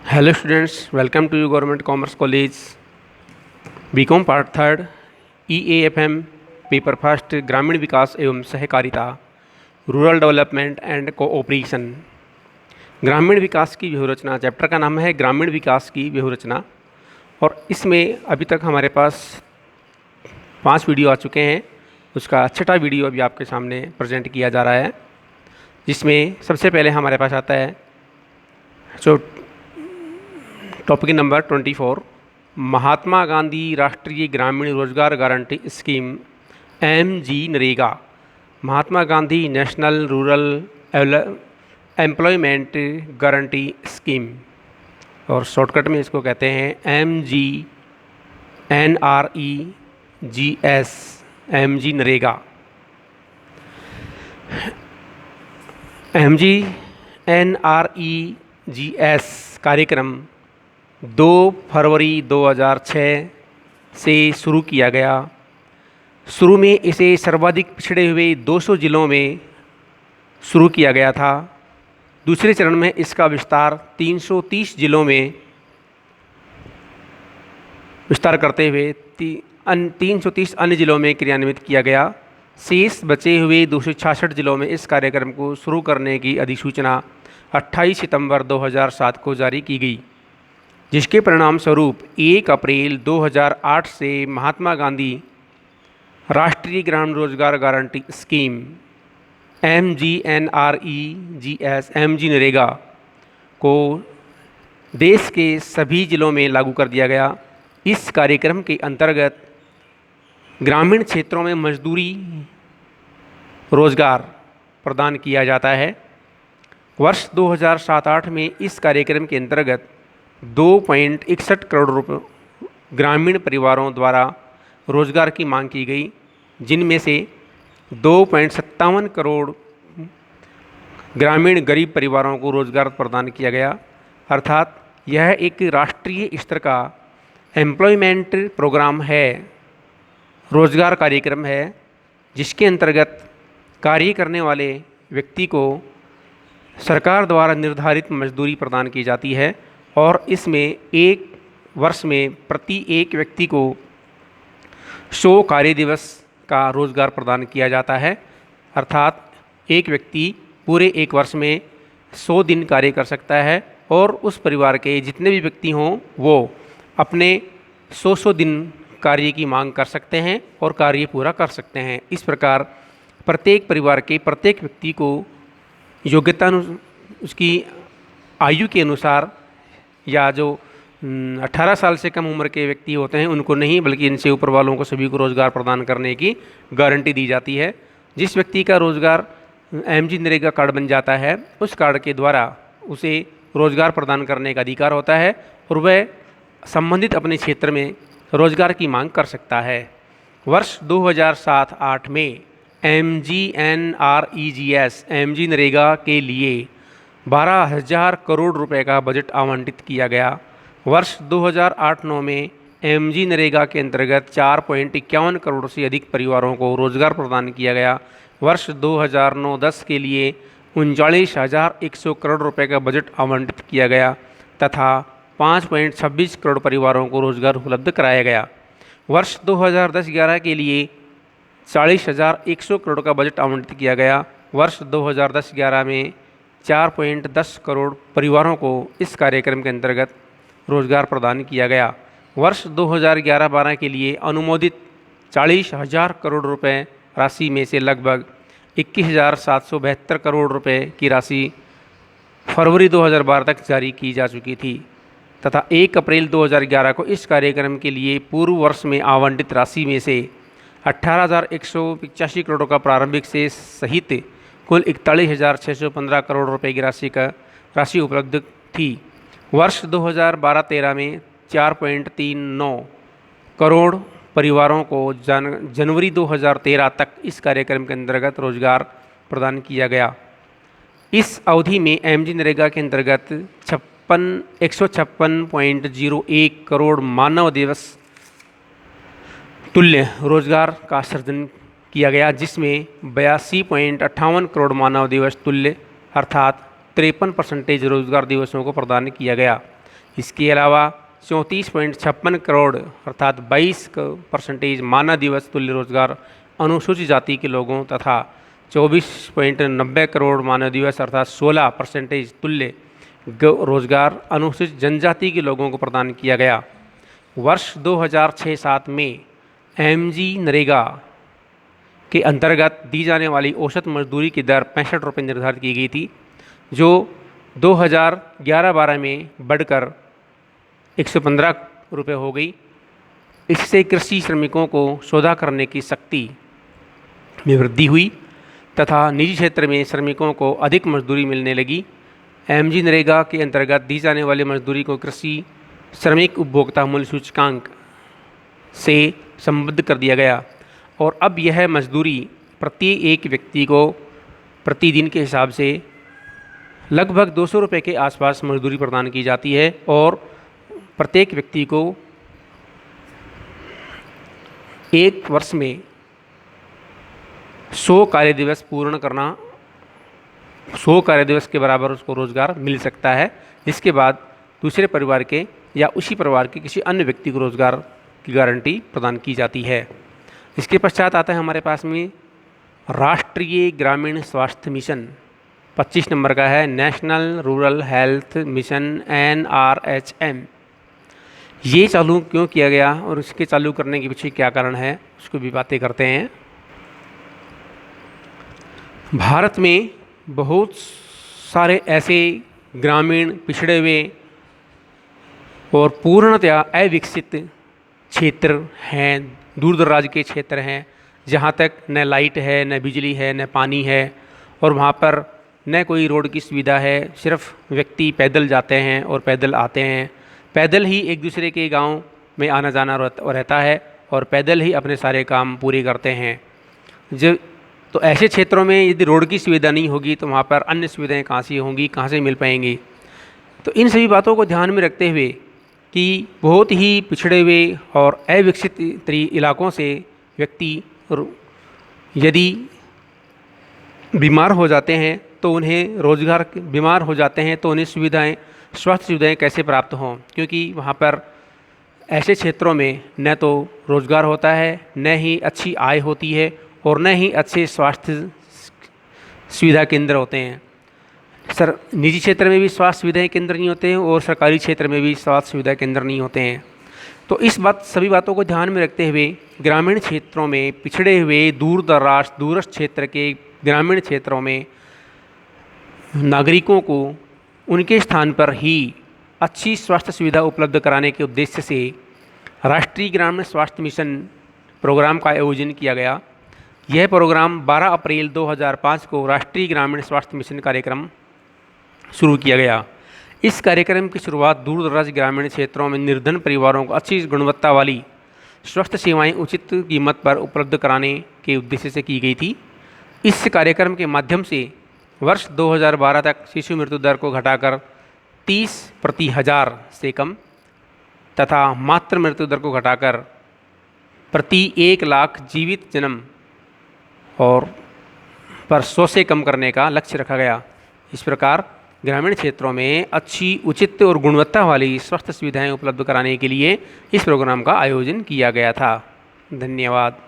Hello students, welcome to you government commerce college BCom part third EAFM paper first ग्रामीण विकास एवं सहकारिता rural development and cooperation. ग्रामीण विकास की व्यूहरचना चैप्टर का नाम है ग्रामीण विकास की व्यूहरचना। और इसमें अभी तक हमारे पास 5 वीडियो आ चुके हैं। उसका 6ठा वीडियो अभी आपके सामने प्रेजेंट किया जा रहा है, जिसमें सबसे पहले हमारे पास आता है जो टॉपिक नंबर 24, महात्मा गांधी राष्ट्रीय ग्रामीण रोजगार guarantee scheme MG NREGA, Mahatma Gandhi national rural employment guarantee scheme, और शॉर्टकट में इसको कहते हैं MGNREGS, MG नरेगा। MGNREGS कार्यक्रम 2 फरवरी 2006 से शुरू किया गया। शुरू में इसे सर्वाधिक पिछड़े हुए 200 जिलों में शुरू किया गया था। दूसरे चरण में इसका विस्तार 330 जिलों में विस्तार करते हुए 330 अन्य जिलों में क्रियान्वित किया गया। शेष बचे हुए 266 जिलों में इस कार्यक्रम को शुरू करने की अधिसूचना 28 सितंबर 2007 को जारी की गई, जिसके परिणाम स्वरूप 1 अप्रैल 2008 से महात्मा गांधी राष्ट्रीय ग्रामीण रोजगार guarantee scheme MGNREGS, MG NREGA को देश के सभी जिलों में लागू कर दिया गया। इस कार्यक्रम के अंतर्गत ग्रामीण क्षेत्रों में मजदूरी रोजगार प्रदान किया जाता है। वर्ष 2007-08 में इस कार्यक्रम के अंतर्गत 2.61 करोड़ रुपये ग्रामीण परिवारों द्वारा रोजगार की मांग की गई, जिनमें से 2.57 करोड़ ग्रामीण गरीब परिवारों को रोजगार प्रदान किया गया। अर्थात यह एक राष्ट्रीय स्तर का एम्प्लॉयमेंट प्रोग्राम है, रोजगार कार्यक्रम है, जिसके अंतर्गत कार्य करने वाले व्यक्ति को सरकार द्वारा निर्धारित मजदूरी प्रदान की जाती है। और इसमें एक वर्ष में प्रति एक व्यक्ति को 100 कार्य दिवस का रोजगार प्रदान किया जाता है। अर्थात एक व्यक्ति पूरे एक वर्ष में 100 दिन कार्य कर सकता है, और उस परिवार के जितने भी व्यक्ति हों वो अपने 100 दिन कार्य की मांग कर सकते हैं और कार्य पूरा कर सकते हैं। इस प्रकार प्रत्येक परिवार के प्रत्येक व्यक्ति को योग्यता उसकी आयु के अनुसार, या जो 18 साल से कम उम्र के व्यक्ति होते हैं उनको नहीं, बल्कि इनसे ऊपर वालों को सभी को रोज़गार प्रदान करने की गारंटी दी जाती है। जिस व्यक्ति का रोज़गार MG नरेगा कार्ड बन जाता है, उस कार्ड के द्वारा उसे रोज़गार प्रदान करने का अधिकार होता है, और वह संबंधित अपने क्षेत्र में रोज़गार की मांग कर सकता है। वर्ष 2007-08 में MGNREGS, MG नरेगा के लिए 12,000 करोड़ रुपए का बजट आवंटित किया गया। वर्ष 2008-09 में MG नरेगा के अंतर्गत 4.51 करोड़ से अधिक परिवारों को रोजगार प्रदान किया गया। वर्ष 2009-10 के लिए 39,100 करोड़ रुपए का बजट आवंटित किया गया तथा 5.26 करोड़ परिवारों को रोजगार उपलब्ध कराया गया। वर्ष 2010-11 के लिए 40,100 करोड़ का बजट आवंटित किया गया। वर्ष 2010-11 में 4.10 करोड़ परिवारों को इस कार्यक्रम के अंतर्गत रोजगार प्रदान किया गया। वर्ष 2011-12 के लिए अनुमोदित 40,000 करोड़ रुपए राशि में से लगभग 21,772 करोड़ रुपए की राशि फरवरी 2012 तक जारी की जा चुकी थी तथा 1 अप्रैल 2011 को इस कार्यक्रम के लिए पूर्व वर्ष में आवंटित राशि में से 18,185 करोड़ का प्रारंभिक शेष सहित कुल 41,615 करोड़ रुपए की राशि उपलब्ध थी। वर्ष 2012-13 में 4.39 करोड़ परिवारों को जनवरी 2013 तक इस कार्यक्रम के अंतर्गत रोजगार प्रदान किया गया। इस अवधि में MG नरेगा के अंतर्गत 156.01 करोड़ मानव दिवस तुल्य रोजगार का सृजन किया गया, जिसमें 82.58 करोड़ मानव दिवस तुल्य अर्थात 53% रोजगार दिवसों को प्रदान किया गया। इसके अलावा 34.56 करोड़ अर्थात 22% मानव दिवस तुल्य रोजगार अनुसूचित जाति के लोगों तथा 24.90 करोड़ मानव दिवस अर्थात 16% तुल्य रोजगार अनुसूचित जनजाति के लोगों को प्रदान किया गया। वर्ष 2006-07 में एमजी नरेगा के अंतर्गत दी जाने वाली औसत मजदूरी की दर 65 रुपये निर्धारित की गई थी, जो 2011-12 में बढ़कर 115 रुपये हो गई। इससे कृषि श्रमिकों को सौदा करने की शक्ति में वृद्धि हुई तथा निजी क्षेत्र में श्रमिकों को अधिक मजदूरी मिलने लगी। एमजी नरेगा के अंतर्गत दी जाने वाली मजदूरी को कृषि श्रमिक उपभोक्ता मूल्य सूचकांक से संबद्ध कर दिया गया और अब यह मजदूरी प्रत्येक एक व्यक्ति को प्रतिदिन के हिसाब से लगभग 200 रुपये के आसपास मजदूरी प्रदान की जाती है और प्रत्येक व्यक्ति को एक वर्ष में 100 कार्य दिवस पूर्ण करना 100 कार्य दिवस के बराबर उसको रोज़गार मिल सकता है, जिसके बाद दूसरे परिवार के या उसी परिवार के किसी अन्य व्यक्ति को रोज़गार की गारंटी प्रदान की जाती है। इसके पश्चात आता है हमारे पास में राष्ट्रीय ग्रामीण स्वास्थ्य मिशन, 25 नंबर का है, national rural health mission NRHM। ये चालू क्यों किया गया और इसके चालू करने के पीछे क्या कारण है, उसको भी बातें करते हैं। भारत में बहुत सारे ऐसे ग्रामीण पिछड़े हुए और पूर्णतया अविकसित क्षेत्र हैं, दूर दराज के क्षेत्र हैं, जहाँ तक न लाइट है, न बिजली है, न पानी है और वहाँ पर न कोई रोड की सुविधा है। सिर्फ व्यक्ति पैदल जाते हैं और पैदल आते हैं, पैदल ही एक दूसरे के गांव में आना जाना रहता है और पैदल ही अपने सारे काम पूरे करते हैं। तो ऐसे क्षेत्रों में यदि रोड की सुविधा नहीं होगी तो वहाँ पर अन्य सुविधाएं कहाँ से होंगी, कहाँ से मिल पाएंगी। तो इन सभी बातों को ध्यान में रखते हुए कि बहुत ही पिछड़े हुए और अविकसित इलाकों से व्यक्ति यदि बीमार हो जाते हैं तो उन्हें रोज़गार, बीमार हो जाते हैं तो उन्हें सुविधाएं, स्वास्थ्य सुविधाएं कैसे प्राप्त हों, क्योंकि वहाँ पर ऐसे क्षेत्रों में न तो रोज़गार होता है, न ही अच्छी आय होती है और न ही अच्छे स्वास्थ्य सुविधा केंद्र होते हैं। निजी क्षेत्र में भी स्वास्थ्य सुविधाएं केंद्र नहीं होते हैं और सरकारी क्षेत्र में भी स्वास्थ्य सुविधा केंद्र नहीं होते हैं। तो सभी बातों को ध्यान में रखते हुए ग्रामीण क्षेत्रों में पिछड़े हुए दूरस्थ क्षेत्र के ग्रामीण क्षेत्रों में नागरिकों को उनके स्थान पर ही अच्छी स्वास्थ्य सुविधा उपलब्ध कराने के उद्देश्य से राष्ट्रीय ग्रामीण स्वास्थ्य मिशन प्रोग्राम का आयोजन किया गया। यह प्रोग्राम 12 अप्रैल 2005 को राष्ट्रीय ग्रामीण स्वास्थ्य मिशन कार्यक्रम शुरू किया गया। इस कार्यक्रम की शुरुआत दूर दराज ग्रामीण क्षेत्रों में निर्धन परिवारों को अच्छी गुणवत्ता वाली स्वास्थ्य सेवाएं उचित कीमत पर उपलब्ध कराने के उद्देश्य से की गई थी। इस कार्यक्रम के माध्यम से वर्ष 2012 तक शिशु मृत्यु दर को घटाकर 30/1000 से कम तथा मातृ मृत्यु दर को घटाकर प्रति 1 लाख जीवित जन्म और पर 100 से कम करने का लक्ष्य रखा गया। इस प्रकार ग्रामीण क्षेत्रों में अच्छी, उचित और गुणवत्ता वाली स्वास्थ्य सुविधाएं उपलब्ध कराने के लिए इस प्रोग्राम का आयोजन किया गया था। धन्यवाद।